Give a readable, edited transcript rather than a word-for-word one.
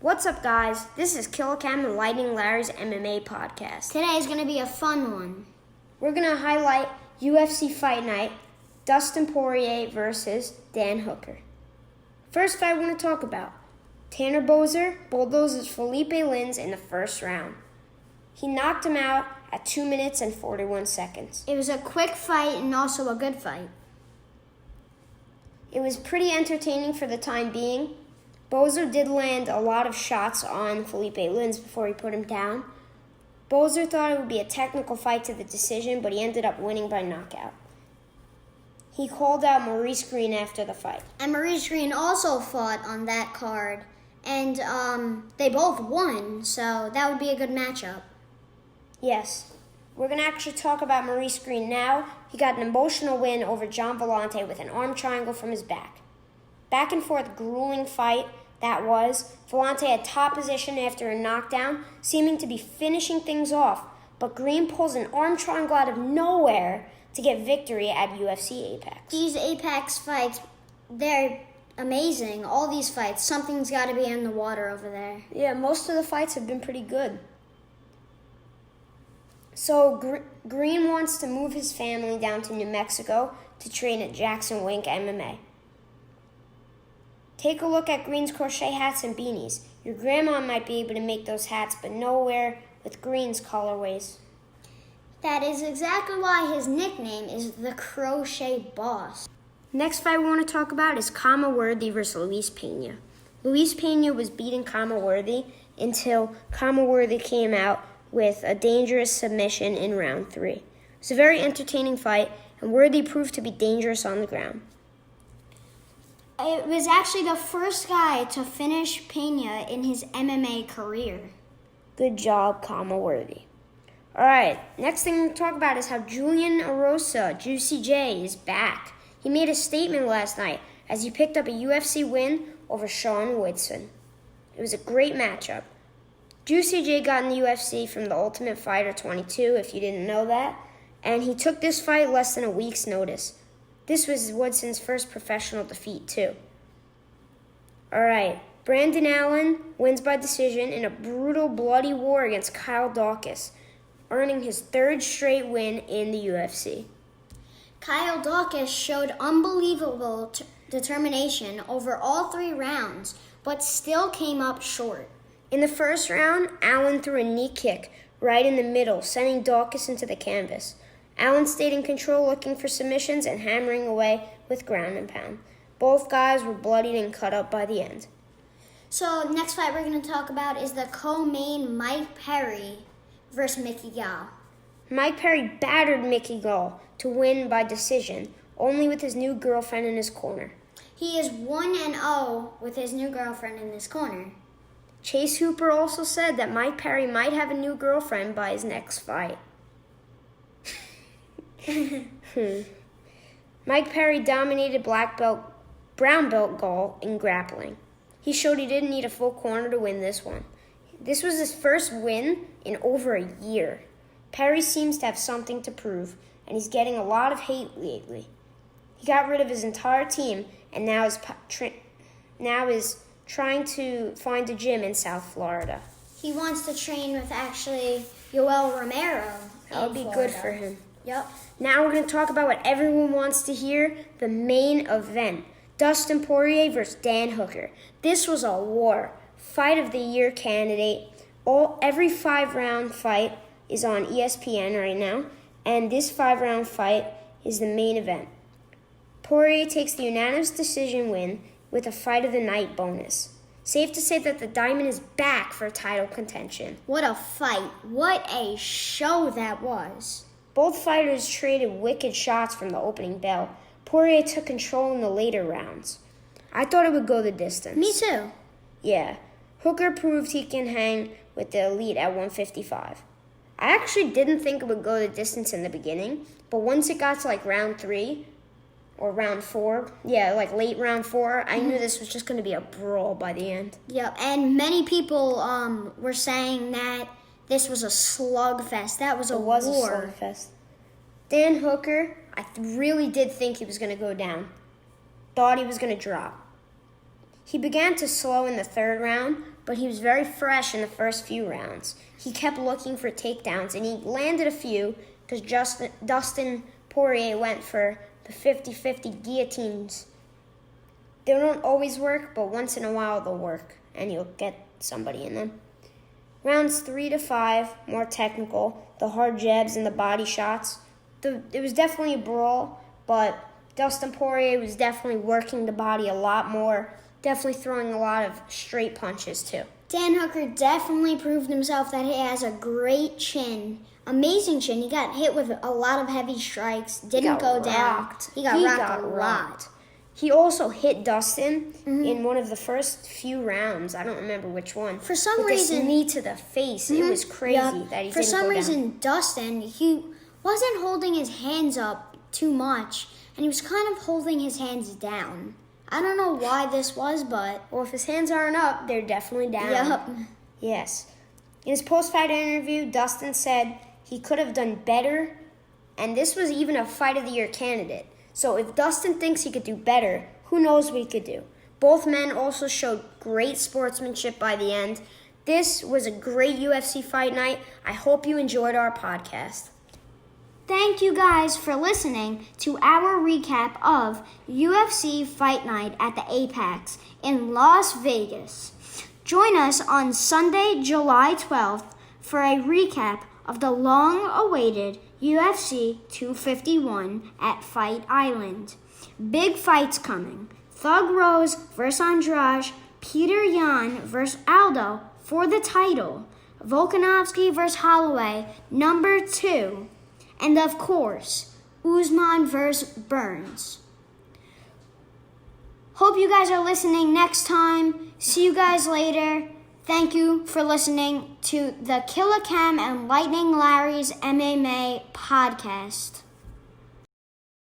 What's up, guys? This is Killicam and Lightning Larry's MMA podcast. Today is going to be a fun one. We're going to highlight UFC Fight Night, Dustin Poirier versus Dan Hooker. First fight I want to talk about. Tanner Boser bulldozes Felipe Lins in the first round. He knocked him out at 2 minutes and 41 seconds. It was a quick fight and also a good fight. It was pretty entertaining for the time being. Boser did land a lot of shots on Felipe Lins before he put him down. Boser thought it would be a technical fight to the decision, but he ended up winning by knockout. He called out Maurice Green after the fight. And Maurice Green also fought on that card, and they both won, so that would be a good matchup. Yes. We're going to actually talk about Maurice Green now. He got an emotional win over John Vellante with an arm triangle from his back. Back and forth grueling fight that was. Vellante had top position after a knockdown, seeming to be finishing things off, but Green pulls an arm triangle out of nowhere to get victory at UFC Apex. These Apex fights, they're amazing. All these fights, something's got to be in the water over there. Yeah, most of the fights have been pretty good. So Green wants to move his family down to New Mexico to train at Jackson Wink MMA. Take a look at Green's crochet hats and beanies. Your grandma might be able to make those hats, but nowhere with Green's colorways. That is exactly why his nickname is the Crochet Boss. Next fight we want to talk about is Kama Worthy versus Luis Pena. Luis Pena was beating Kama Worthy until Kama Worthy came out with a dangerous submission in round 3. It was a very entertaining fight, and Worthy proved to be dangerous on the ground. It was actually the first guy to finish Pena in his MMA career. Good job, Kama Worthy. All right, next thing we'll talk about is how Julian Erosa, Juicy J, is back. He made a statement last night as he picked up a UFC win over Sean Woodson. It was a great matchup. Juicy J got in the UFC from the Ultimate Fighter 22, if you didn't know that, and he took this fight less than a week's notice. This was Woodson's first professional defeat, too. All right, Brandon Allen wins by decision in a brutal, bloody war against Kyle Dawkins, earning his third straight win in the UFC. Kyle Dawkins showed unbelievable determination over all 3 rounds, but still came up short. In the first round, Allen threw a knee kick right in the middle, sending Dawkins into the canvas. Allen stayed in control, looking for submissions and hammering away with ground and pound. Both guys were bloodied and cut up by the end. So next fight we're going to talk about is the co-main Mike Perry versus Mickey Gall. Mike Perry battered Mickey Gall to win by decision, only with his new girlfriend in his corner. He is 1-0 with his new girlfriend in his corner. Chase Hooper also said that Mike Perry might have a new girlfriend by his next fight. Mike Perry dominated brown belt Gall in grappling. He showed he didn't need a full corner to win this one. This was his first win in over a year. Perry seems to have something to prove, and he's getting a lot of hate lately. He got rid of his entire team, and now is trying to find a gym in South Florida. He wants to train with actually Yoel Romero. That would be good for him. Yep. Now we're going to talk about what everyone wants to hear, the main event. Dustin Poirier versus Dan Hooker. This was a war. Fight of the year candidate. Every 5-round fight is on ESPN right now, and this 5-round fight is the main event. Poirier takes the unanimous decision win with a fight of the night bonus. Safe to say that the Diamond is back for title contention. What a fight. What a show that was. Both fighters traded wicked shots from the opening bell. Poirier took control in the later rounds. I thought it would go the distance. Me too. Yeah. Hooker proved he can hang with the elite at 155. I actually didn't think it would go the distance in the beginning, but once it got to like round 3 or round 4, like late round 4, I knew this was just going to be a brawl by the end. Yep, and many people were saying that this was a slugfest. That was a war. It was a slugfest. Dan Hooker, I really did think he was going to go down. Thought he was going to drop. He began to slow in the third round, but he was very fresh in the first few rounds. He kept looking for takedowns, and he landed a few because Dustin Poirier went for the 50-50 guillotines. They don't always work, but once in a while they'll work, and you'll get somebody in them. Rounds 3 to 5, more technical, the hard jabs and the body shots. It was definitely a brawl, but Dustin Poirier was definitely working the body a lot more, definitely throwing a lot of straight punches too. Dan Hooker definitely proved himself that he has a great chin. Amazing chin. He got hit with a lot of heavy strikes, didn't go down. He got rocked a lot. He also hit Dustin in one of the first few rounds. I don't remember which one. For some with reason, this knee to the face. It was crazy that he didn't go down. For some reason, Dustin, he wasn't holding his hands up too much, and he was kind of holding his hands down. I don't know why this was, but... Well, if his hands aren't up, they're definitely down. Yep. Yes. In his post-fight interview, Dustin said he could have done better, and this was even a Fight of the Year candidate. So if Dustin thinks he could do better, who knows what he could do. Both men also showed great sportsmanship by the end. This was a great UFC fight night. I hope you enjoyed our podcast. Thank you guys for listening to our recap of UFC Fight Night at the Apex in Las Vegas. Join us on Sunday, July 12th for a recap of the long-awaited UFC 251 at Fight Island. Big fights coming. Thug Rose vs. Andrade, Peter Yan vs. Aldo for the title, Volkanovski vs. Holloway, number 2, and of course, Usman vs. Burns. Hope you guys are listening next time. See you guys later. Thank you for listening to the Killa Cam and Lightning Larry's MMA podcast.